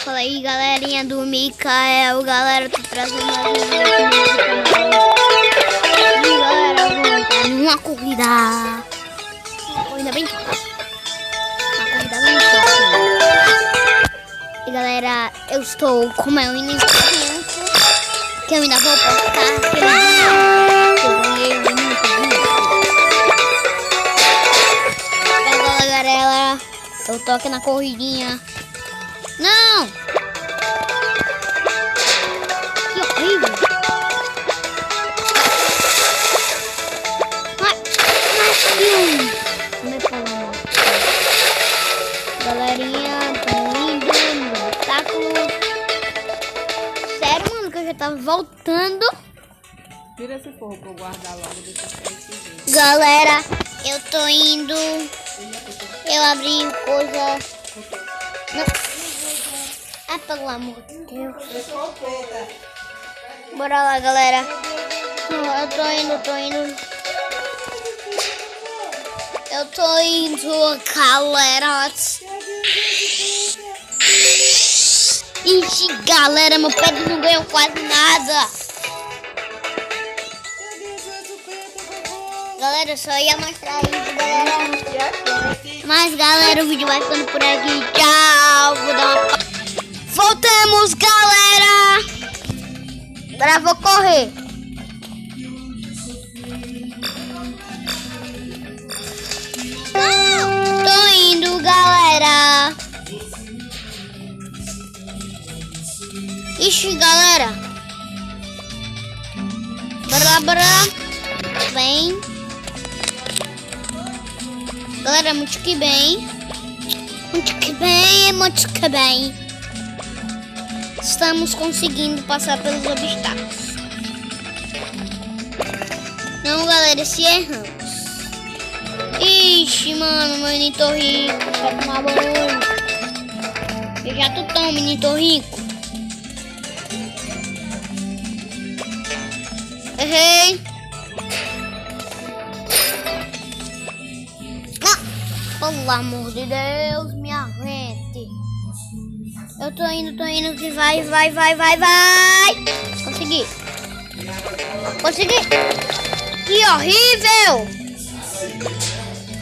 Fala aí, galerinha do Mikael. Galera, tô trazendo mais um vídeo aqui no canal. E galera, eu vou entrar numa corrida. Uma corrida bem top. Uma corrida bem top. E galera, eu estou com meu inimigo, que eu ainda vou postar aquele vídeo que eu ganhei muito vídeo. Agora, galera, eu tô aqui na corridinha. Não! Que horrível! Como é que fala? Galerinha, tô indo no obstáculo. Sério, mano, que eu já tava voltando. Tira esse forro pra eu guardar logo, deixa eu esse vídeo. Galera, eu tô indo. Eu abri coisa. Não. Ah, pelo amor de Deus. Bora lá, galera. Eu tô indo. Eu tô indo, galera. Ixi, galera, meu pé não ganhou quase nada. Galera, eu só ia mostrar isso, galera. Mas, galera, o vídeo vai ficando por aqui. Tchau. Vou dar uma... Voltamos, galera! Agora vou correr. Tô indo, galera. Ixi, galera. Bora lá, bora lá. Vem. Galera, muito que bem. Muito que bem, muito que bem. Estamos conseguindo passar pelos obstáculos. Não, galera, se erramos. Ixi, mano, meu menino tô rico. Quero tomar banho. Eu já tô tão, menino tô rico. Errei. Ah, pelo amor de Deus, me aguente. Eu tô indo que vai. Consegui. Que horrível.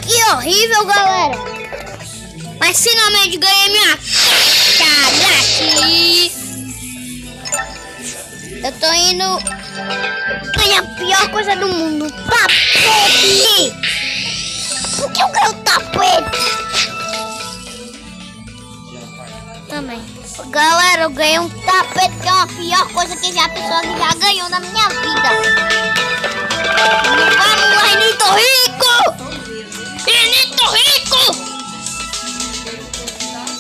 Que horrível, galera. Mas finalmente ganhei minha cadete. Eu tô indo ganhar a pior coisa do mundo. Tapete. Por que eu ganhei o tapete? Também. Galera, eu ganhei um tapete, que é uma pior coisa que a pessoa já ganhou na minha vida. Vamos lá, Renito Rico! Renito Rico!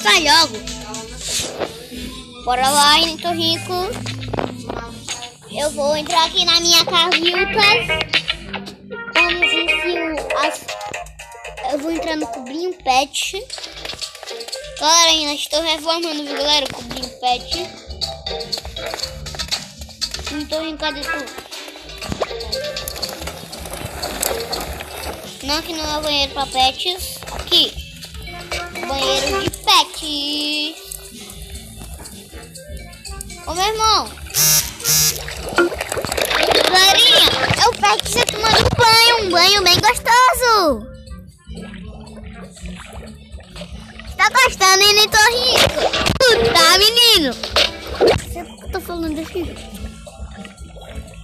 Sai logo. Bora lá, Renito Rico. Eu vou entrar aqui na minha carreta. Vamos ver eu vou entrar no cubrinho pet. Galera, ainda estou reformando, viu, galera? Cobrinho pet. Não tô em cada tudo. Não, aqui não é o banheiro para pets. Aqui. Banheiro de pet. Ô, meu irmão. Galerinha, é o pet que você tomando banho. Um banho bem gostoso. Tá gostando, hein, Renito Rico? Tá, menino? Eu tô falando desse jeito.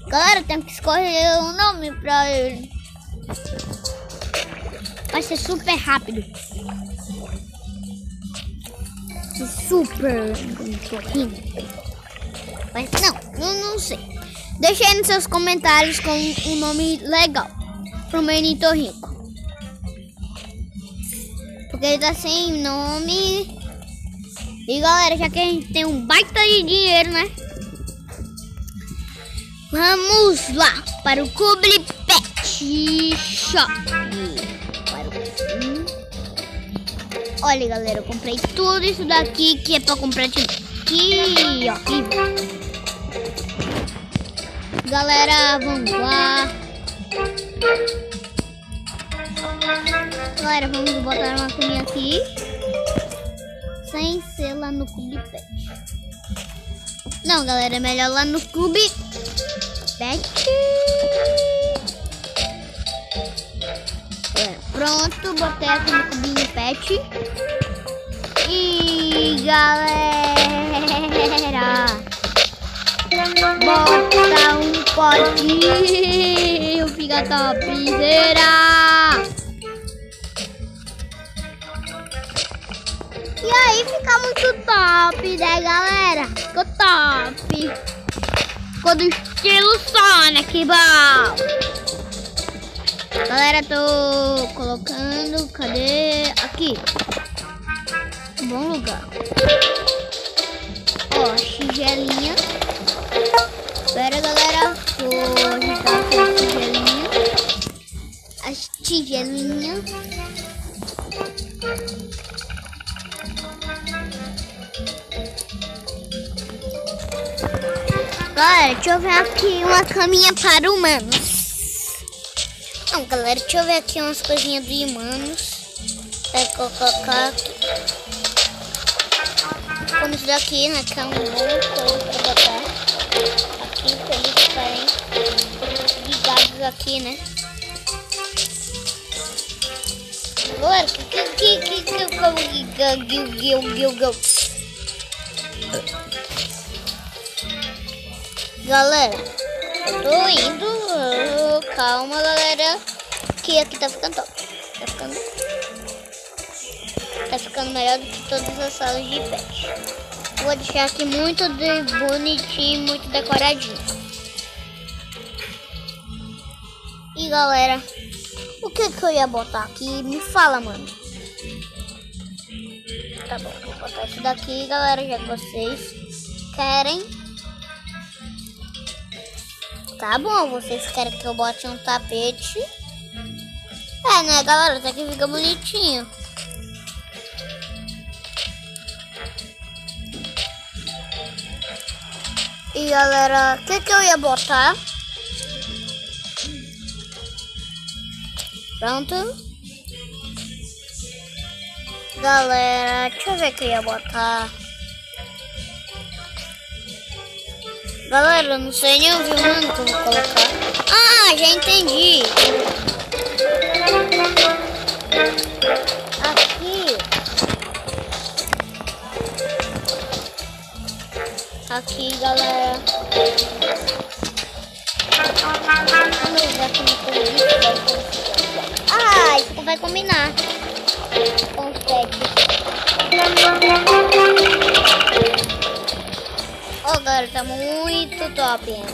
Galera, tem que escolher um nome pra ele. Vai ser super rápido. Super Renito. Mas não sei. Deixa aí nos seus comentários com um nome legal pro meu Renito Rico. Porque ele tá sem nome. E galera, já que a gente tem um baita de dinheiro, né? Vamos lá para o Cubri Pet Shop. Olha, galera, eu comprei tudo isso daqui que é pra comprar de aqui, ó. Galera, vamos lá. Galera, vamos botar uma maquininha aqui. sem ser lá no Clube Pet. Não, galera, é melhor lá no Clube Pet. Pronto, botei aqui no Clubinho Pet. E galera, bota um potinho, fica topzera. E aí fica muito top, né, galera? Ficou top. Ficou do estilo Sonic Ball. Galera, tô colocando, cadê? Aqui. Bom lugar. Ó, tigelinha. Espera, galera. Vou ajeitar aqui as tigelinhas. As tigelinhas. Galera, deixa eu ver aqui uma caminha para humanos. Não, galera, deixa eu ver aqui umas coisinhas de humanos. Vai colocar aqui. Como isso daqui, né? Que é um bom coisa pra botar. Aqui, pra eles ficarem ligados aqui, né? Galera, galera, eu tô indo. Calma, galera. Que aqui tá ficando top. Tá ficando melhor do que todas as salas de pet. Vou deixar aqui muito bonitinho, muito decoradinho. E galera, o que eu ia botar aqui? Me fala, mano. Tá bom, vou botar isso daqui, galera, já que vocês querem. Tá bom, vocês querem que eu bote um tapete. É, né, galera? Até que fica bonitinho. E galera, o que eu ia botar? Pronto. Galera, deixa eu ver o que eu ia botar. Galera, eu não sei nem ouvir o nome que eu vou colocar. Ah, já entendi. Aqui, galera. Ah, isso vai combinar com os pets. Ó, galera, tá muito top, hein?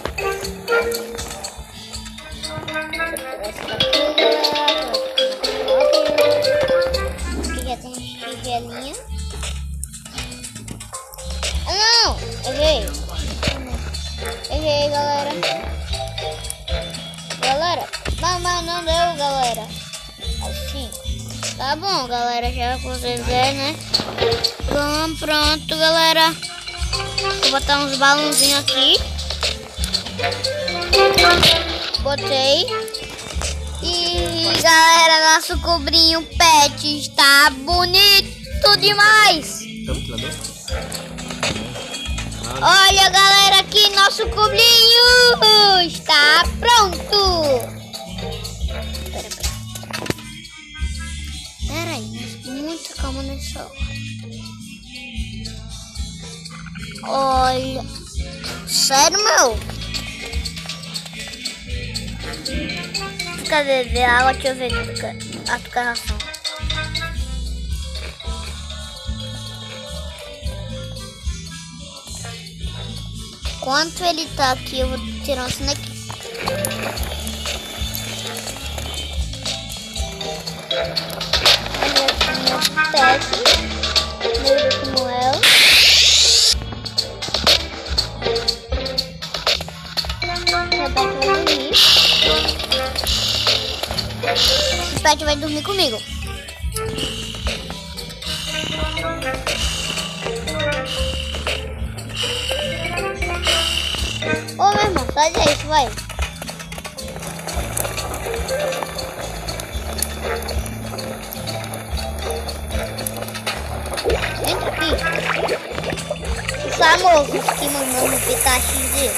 Aqui já tem tigelinha. Ah, não! Errei, galera. Galera, mas não deu, galera. Assim. Tá bom, galera, já que vocês verem, né? Pronto, galera. Vou botar uns balãozinhos aqui. Botei. E galera, nosso cobrinho pet está bonito demais. Olha, galera, aqui nosso cobrinho está pronto. Pera aí, muita calma nessa hora. Olha, sério, meu? Cadê ver água? Deixa eu ver a tucaração. Quanto ele tá aqui, eu vou tirar um aqui. Olha aqui meu pet, meu Samuel. O pet vai dormir comigo. Ô, meu irmão, sai daí, vai. Entra aqui. famosos que mandam no Pikachu dele.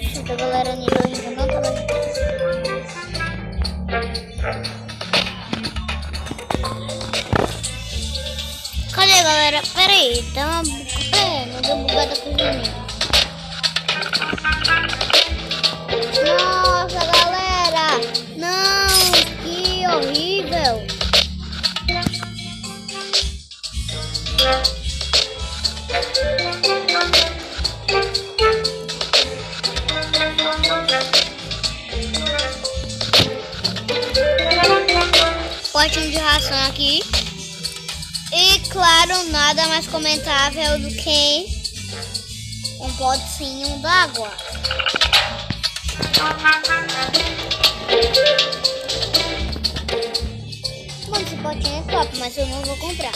Essa galera nível ainda não tá mais. Cadê, galera? Pera aí, tá uma não deu bugada com o menino. Nossa, galera! Não, que horrível! Potinho de ração aqui. E claro, nada mais comentável do que um potinho d'água. Mano, esse potinho é top, mas eu não vou comprar.